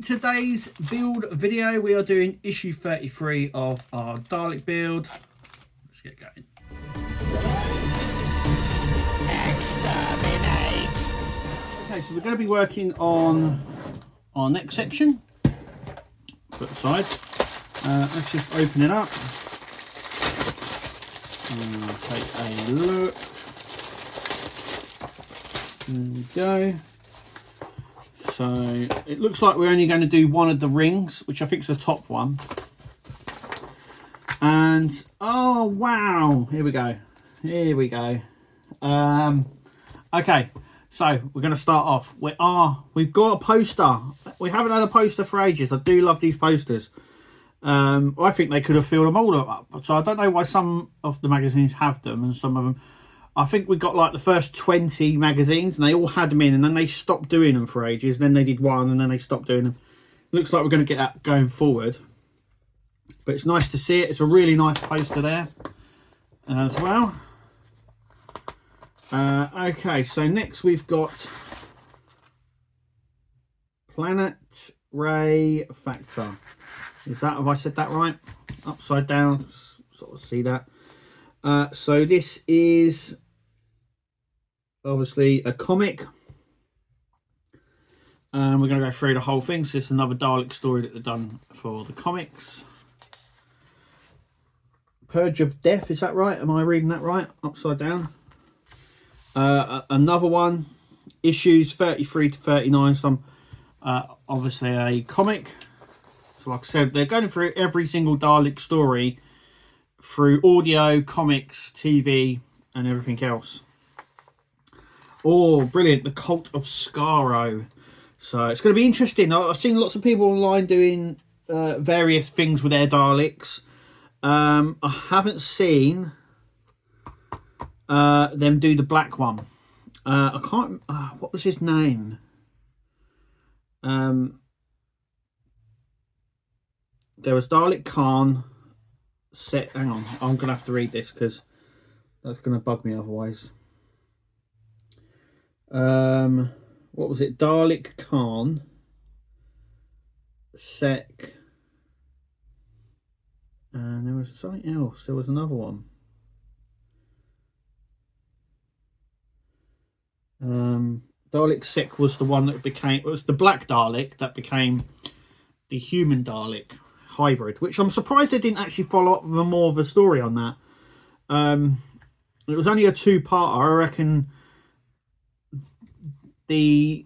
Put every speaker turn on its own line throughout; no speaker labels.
today's build video, we are doing issue 33 of our Dalek build. Let's get going. Exterminate! Okay, so we're going to be working on our next section. Put aside. Let's just open it up. And take a look. There we go. So it looks like we're only going to do one of the rings, which I think is the top one. And oh wow, here we go. Here we go. Okay, so we're going to start off. We've got a poster. We haven't had a poster for ages. I do love these posters. I think they could have filled them all up. So I don't know why some of the magazines have them and some of them. I think we got like the first 20 magazines and they all had them in, and then they stopped doing them for ages. And then they did one and then they stopped doing them. Looks like we're going to get that going forward. But it's nice to see it. It's a really nice poster there as well. Okay, so next we've got Planet Ray Factor. Is that, have I said that right? Upside down, sort of see that. So this is obviously a comic. And we're going to go through the whole thing. So it's another Dalek story that they've done for the comics. Purge of Death, is that right? Am I reading that right? Upside down. Another one, issues 33 to 39. Some obviously a comic. So like I said, they're going through every single Dalek story through audio, comics, TV, and everything else. Oh, brilliant. The Cult of Skaro. So it's going to be interesting. I've seen lots of people online doing various things with their Daleks. I haven't seen them do the black one. I can't... what was his name? There was Dalek Khan. Hang on, I'm going to have to read this because that's going to bug me otherwise. What was it? Dalek Khan, Sec, and there was something else. There was another one. Dalek Sec was the one that became, it was the black Dalek that became the human Dalek hybrid, which I'm surprised they didn't actually follow up with more of a story on that. It was only a two-parter. I reckon the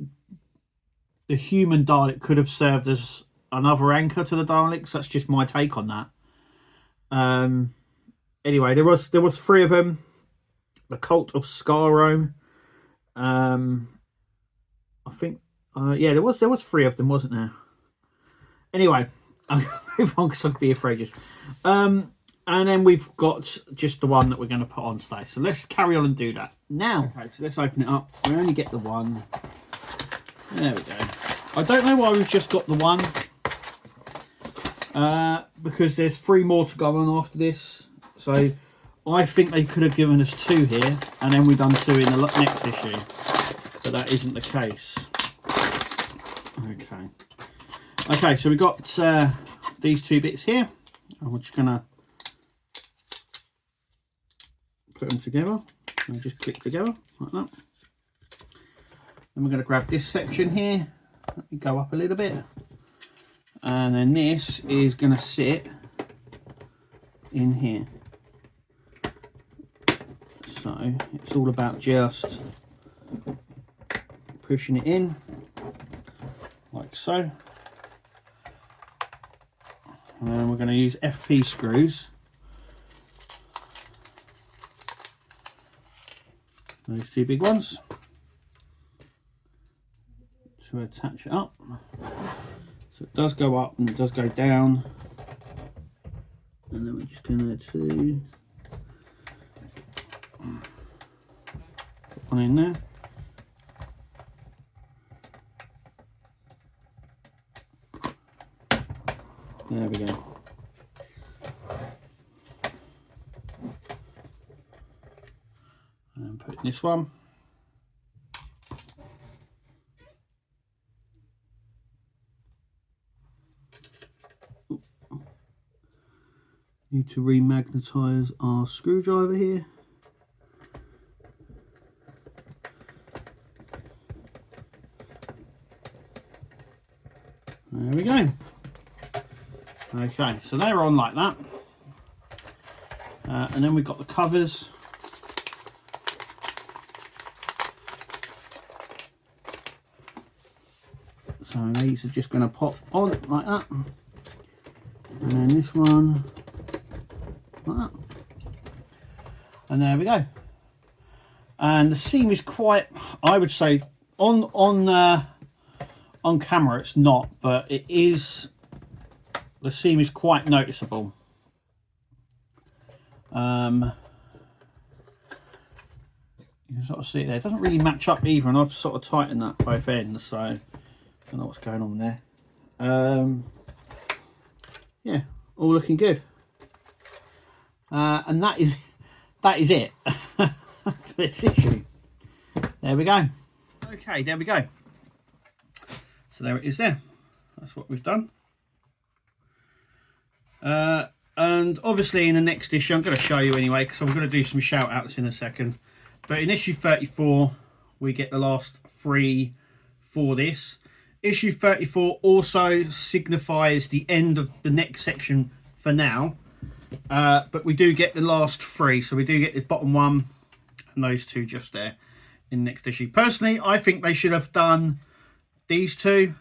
human Dalek could have served as another anchor to the Daleks. That's just my take on that. Anyway, there was three of them. The Cult of Skaro. I think yeah, there was three of them, wasn't there? Anyway, I'm going to move on because I could be afraid just. And then we've got just the one that we're going to put on today. So let's carry on and do that now. Okay, so let's open it up. We only get the one. There we go. I don't know why we've just got the one. Because there's three more to go on after this. So I think they could have given us two here, and then we've done two in the next issue. But that isn't the case. Okay. Okay, so we've got these two bits here. And we're just going to put them together. And just click together like that. Then we're going to grab this section here. Let me go up a little bit. And then this is going to sit in here. So it's all about just pushing it in like so. And then we're going to use FP screws. Those two big ones to attach it up. So it does go up and it does go down. And then we're just going to put one in there. There we go. And put this one. Need to remagnetise our screwdriver here. There we go. Okay, so they're on like that. And then we've got the covers. So these are just going to pop on like that. And then this one like that. And there we go. And the seam is quite, I would say, on camera it's not, but it is, the seam is quite noticeable. You can sort of see it there. It doesn't really match up either, and I've sort of tightened that both ends, so I don't know what's going on there. Yeah, all looking good. And that is it for this issue. There we go. Okay, there we go. So there it is there. That's what we've done. And obviously in the next issue, I'm going to show you anyway, because I'm going to do some shout outs in a second. But in issue 34, we get the last 3 for this. Issue 34 also signifies the end of the next section for now. But we do get the last 3. So we do get the bottom 1 and those 2 just there in the next issue. Personally, I think they should have done these 2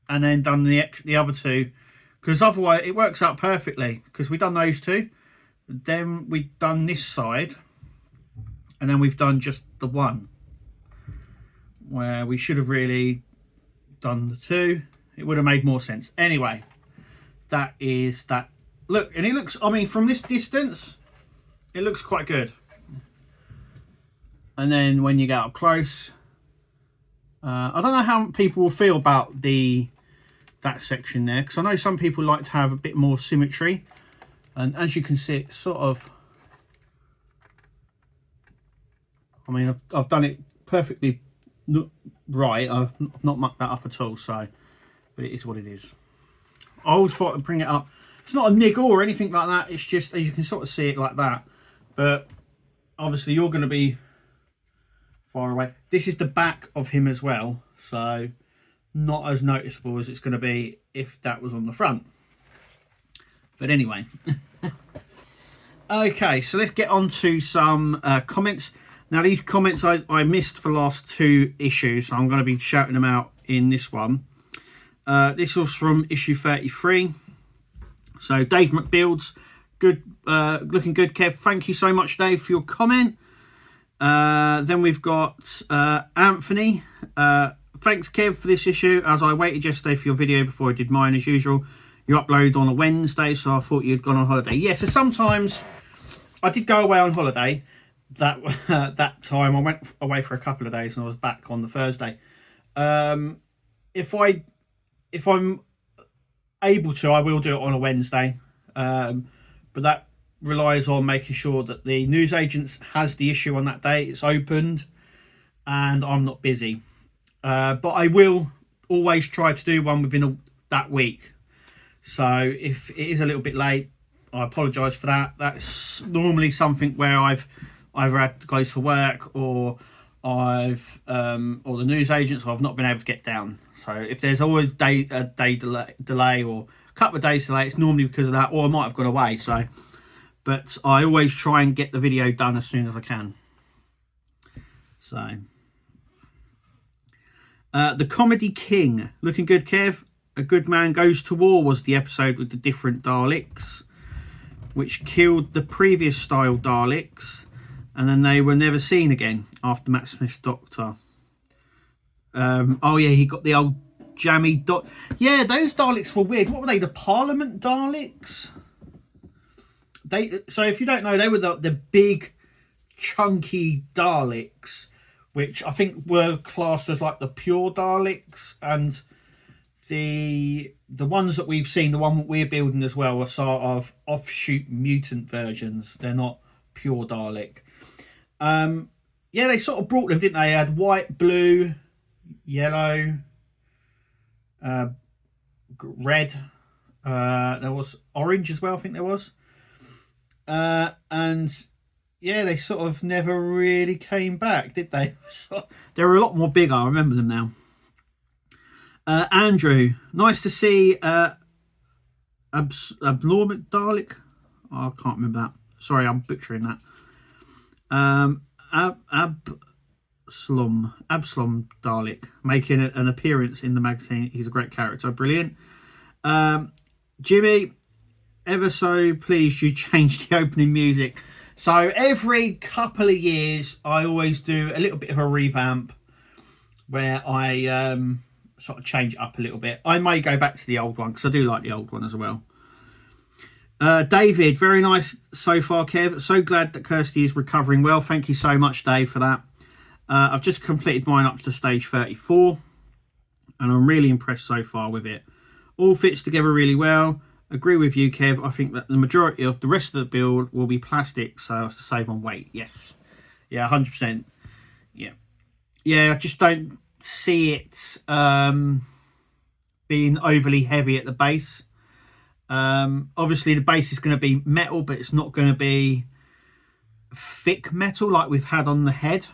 and then done the other 2. Because otherwise it works out perfectly. Because we've done those 2. Then we've done this side. And then we've done just the 1. Where we should have really done the 2. It would have made more sense. Anyway, that is that. Look, and it looks, I mean, from this distance, it looks quite good. And then when you get up close, I don't know how people will feel about that section there, because I know some people like to have a bit more symmetry. And as you can see, it's sort of, I mean, I've done it perfectly right. I've not mucked that up at all, so, but it is what it is. I always thought I'd bring it up. It's not a niggle or anything like that. It's just, you can sort of see it like that. But obviously you're going to be far away. This is the back of him as well, so not as noticeable as it's going to be if that was on the front. But anyway. Okay, so let's get on to some comments. Now these comments I missed for the last 2 issues, so I'm going to be shouting them out in this one. This was from issue 33. So Dave McBuilds, good, looking good, Kev. Thank you so much, Dave, for your comment. Then we've got Anthony. Thanks, Kev, for this issue. As I waited yesterday for your video before I did mine as usual. You upload on a Wednesday, so I thought you'd gone on holiday. Yeah, so sometimes I did go away on holiday. That time I went away for a couple of days and I was back on the Thursday. If I'm able to, I will do it on a Wednesday, but that relies on making sure that the newsagents has the issue on that day, it's opened, and I'm not busy. But I will always try to do one within that week. So if it is a little bit late, I apologise for that. That's normally something where I've either had to go for work, or or the newsagents, I've not been able to get down. So if there's always a day delay or a couple of days delay, it's normally because of that, or I might have gone away. So, but I always try and get the video done as soon as I can. So, the Comedy King, looking good, Kev. A Good Man Goes to War was the episode with the different Daleks, which killed the previous style Daleks, and then they were never seen again after Matt Smith's Doctor. Oh yeah, he got the old jammy dot. Yeah, those Daleks were weird. What were they? The Parliament Daleks? So if you don't know, they were the big, chunky Daleks, which I think were classed as like the pure Daleks, and the ones that we've seen, the one that we're building as well, are sort of offshoot mutant versions. They're not pure Dalek. Yeah, they sort of brought them, didn't they? They had white, blue, yellow, red. There was orange as well, I think there was. And yeah, they sort of never really came back, did they? They were a lot more bigger. I remember them now. Andrew, nice to see Abnormal Dalek. Oh, I can't remember that. Sorry, I'm butchering that. Absalom Dalek making an appearance in the magazine. He's a great character, brilliant. Jimmy, ever so pleased you changed the opening music. So every couple of years, I always do a little bit of a revamp where I sort of change it up a little bit. I may go back to the old one because I do like the old one as well. David, very nice so far, Kev. So glad that Kirsty is recovering well. Thank you so much, Dave, for that. I've just completed mine up to stage 34, and I'm really impressed so far with it. All fits together really well. Agree with you, Kev. I think that the majority of the rest of the build will be plastic, so as to save on weight. Yes. Yeah, 100%. Yeah. Yeah, I just don't see it being overly heavy at the base. Obviously, the base is going to be metal, but it's not going to be thick metal like we've had on the head.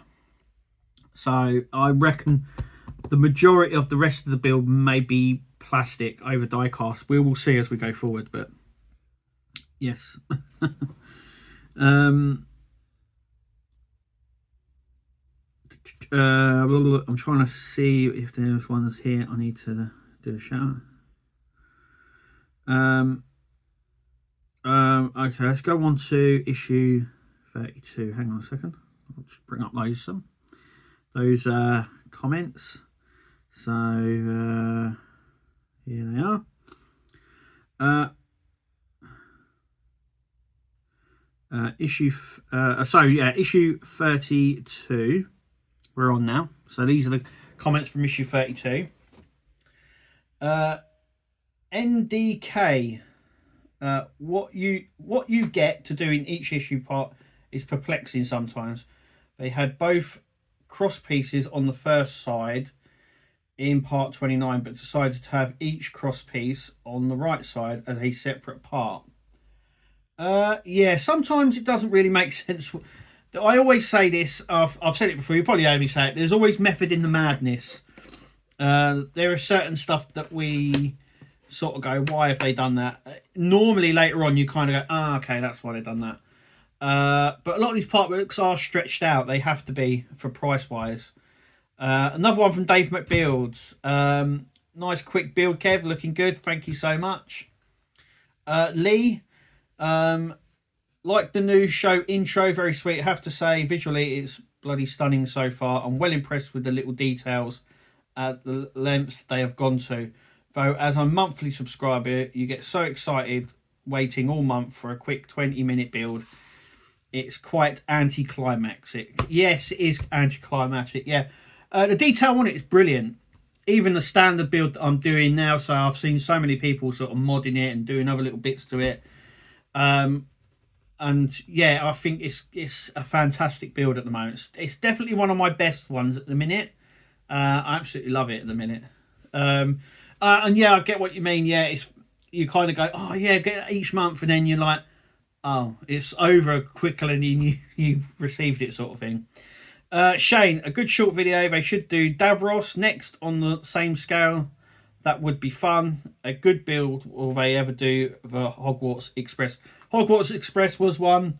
So I reckon the majority of the rest of the build may be plastic over die cast. We will see as we go forward, but yes. I'm trying to see if there's ones here I need to do a shout out. Okay, let's go on to issue 32. Hang on a second. I'll just bring up those comments. So here they are. Issue 32 we're on now. So these are the comments from issue 32. NDK, what you get to do in each issue part is perplexing sometimes. They had both cross pieces on the first side in part 29, but decided to have each cross piece on the right side as a separate part. Yeah, sometimes it doesn't really make sense. I always say this, I've said it before, you probably heard me say it, there's always method in the madness. There are certain stuff that we sort of go, why have they done that? Normally later on you kind of go, okay, that's why they've done that. But a lot of these part works are stretched out. They have to be for price wise. Another one from Dave McBuilds. Nice quick build, Kev, looking good. Thank you so much. Lee, like the new show intro, very sweet. I have to say, visually it's bloody stunning so far. I'm well impressed with the little details at the lengths they have gone to. Though as a monthly subscriber, you get so excited waiting all month for a quick 20-minute build. It's quite anticlimactic. Yes, it is anticlimactic. Yeah, the detail on it is brilliant. Even the standard build that I'm doing now, so I've seen so many people sort of modding it and doing other little bits to it. And yeah, I think it's a fantastic build at the moment. It's definitely one of my best ones at the minute. I absolutely love it at the minute. And yeah, I get what you mean. Yeah, it's you kind of go, oh yeah, get it each month, and then you're like, oh, it's over quicker than you've received it, sort of thing. Shane, a good short video. They should do Davros next on the same scale. That would be fun. A good build will they ever do the Hogwarts Express. Hogwarts Express was one.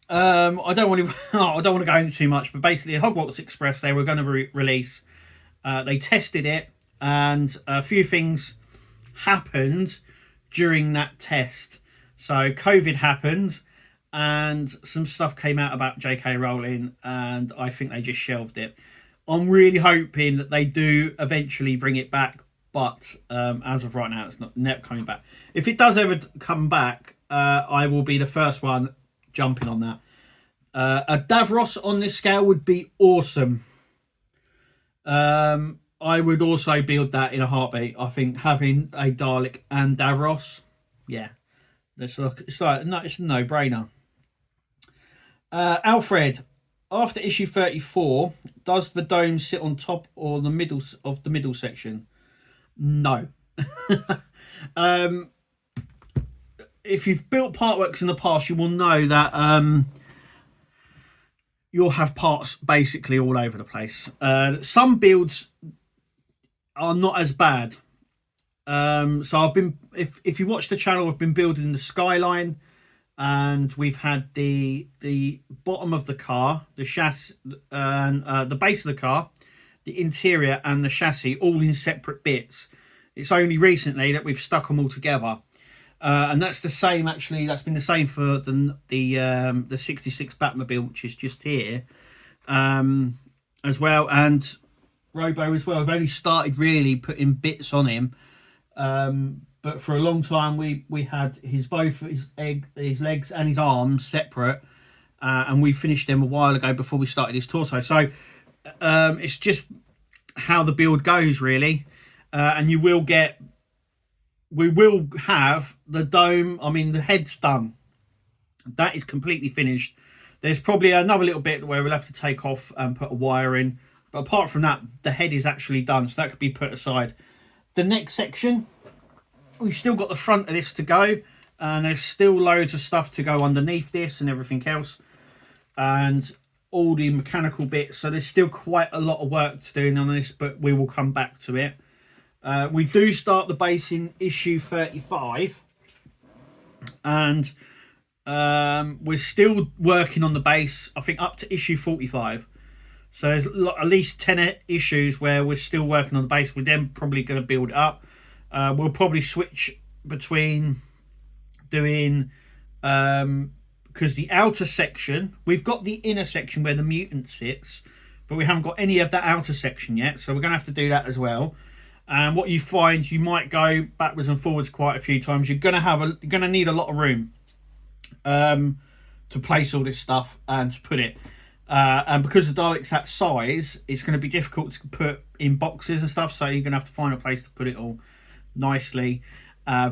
I don't want to go into too much, but basically Hogwarts Express, they were going to release. They tested it, and a few things happened during that test. So COVID happened, and some stuff came out about J.K. Rowling, and I think they just shelved it. I'm really hoping that they do eventually bring it back, but as of right now, it's never coming back. If it does ever come back, I will be the first one jumping on that. A Davros on this scale would be awesome. I would also build that in a heartbeat. I think having a Dalek and Davros, yeah, it's a no-brainer. Alfred, after issue 34, does the dome sit on top or the middle of the middle section? No. if you've built part works in the past, you will know that you'll have parts basically all over the place. Some builds are not as bad. So I've been, if you watch the channel, I've been building the Skyline, and we've had the bottom of the car, the chassis, and the base of the car, the interior and the chassis, all in separate bits. It's only recently that we've stuck them all together, and that's the same. Actually, that's been the same for the 66 Batmobile, which is just here, as well, and Robo as well. I've only started really putting bits on him, but for a long time we had both his legs and his arms separate, and we finished them a while ago before we started his torso. So it's just how the build goes really, and we will have the dome. I mean, the head's done. That is completely finished. There's probably another little bit where we'll have to take off and put a wire in, but apart from that, the head is actually done, so that could be put aside. The next section, we've still got the front of this to go, and there's still loads of stuff to go underneath this and everything else, and all the mechanical bits. So there's still quite a lot of work to do on this, but we will come back to it. We do start the base in issue 35, and we're still working on the base, I think, up to issue 45. So there's at least 10 issues where we're still working on the base. We're then probably going to build it up. We'll probably switch between doing, because the outer section, we've got the inner section where the mutant sits, but we haven't got any of that outer section yet. So we're going to have to do that as well. And what you find, you might go backwards and forwards quite a few times. You're going to need a lot of room to place all this stuff and to put it. And because the Dalek's that size, it's going to be difficult to put in boxes and stuff. So you're going to have to find a place to put it all nicely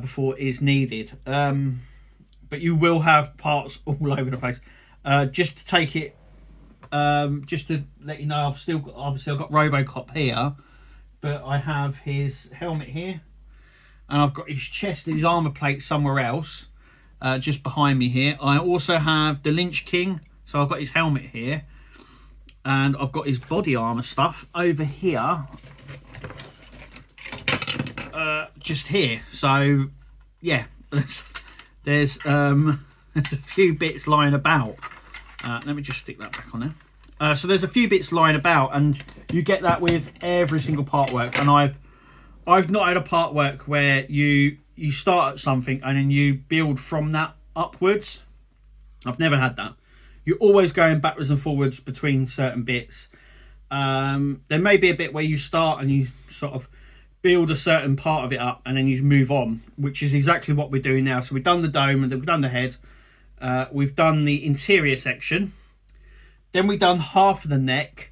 before it is needed. But you will have parts all over the place. Just to take it, just to let you know, obviously I've got RoboCop here, but I have his helmet here, and I've got his chest and his armor plate somewhere else, just behind me here. I also have the Lynch King. So I've got his helmet here, and I've got his body armor stuff over here, just here. So yeah, there's a few bits lying about. Let me just stick that back on there. So there's a few bits lying about, and you get that with every single part work. And I've not had a part work where you start at something and then you build from that upwards. I've never had that. You're always going backwards and forwards between certain bits. There may be a bit where you start and you sort of build a certain part of it up and then you move on, which is exactly what we're doing now. So we've done the dome and we've done the head. We've done the interior section. Then we've done half of the neck.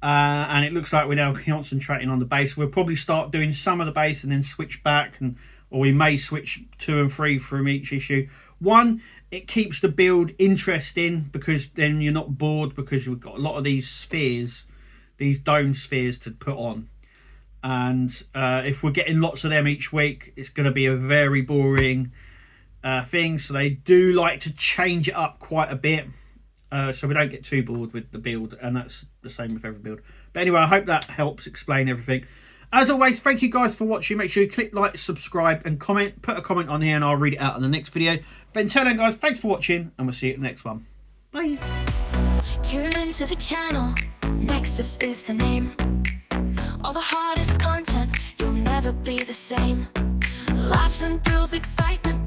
And it looks like we're now concentrating on the base. We'll probably start doing some of the base and then switch back, or we may switch 2 and 3 from each issue. One, it keeps the build interesting because then you're not bored, because you've got a lot of these spheres, these dome spheres to put on. And if we're getting lots of them each week, it's going to be a very boring thing. So they do like to change it up quite a bit, so we don't get too bored with the build, and that's the same with every build. But anyway, I hope that helps explain everything. As always, thank you guys for watching. Make sure you click like, subscribe and comment. Put a comment on here and I'll read it out in the next video. But until then guys, thanks for watching and we'll see you in the next one. Bye.
Tune into the channel, Nexus is the name. All the hottest content, you'll never be the same. Laughs and thrills, excitement.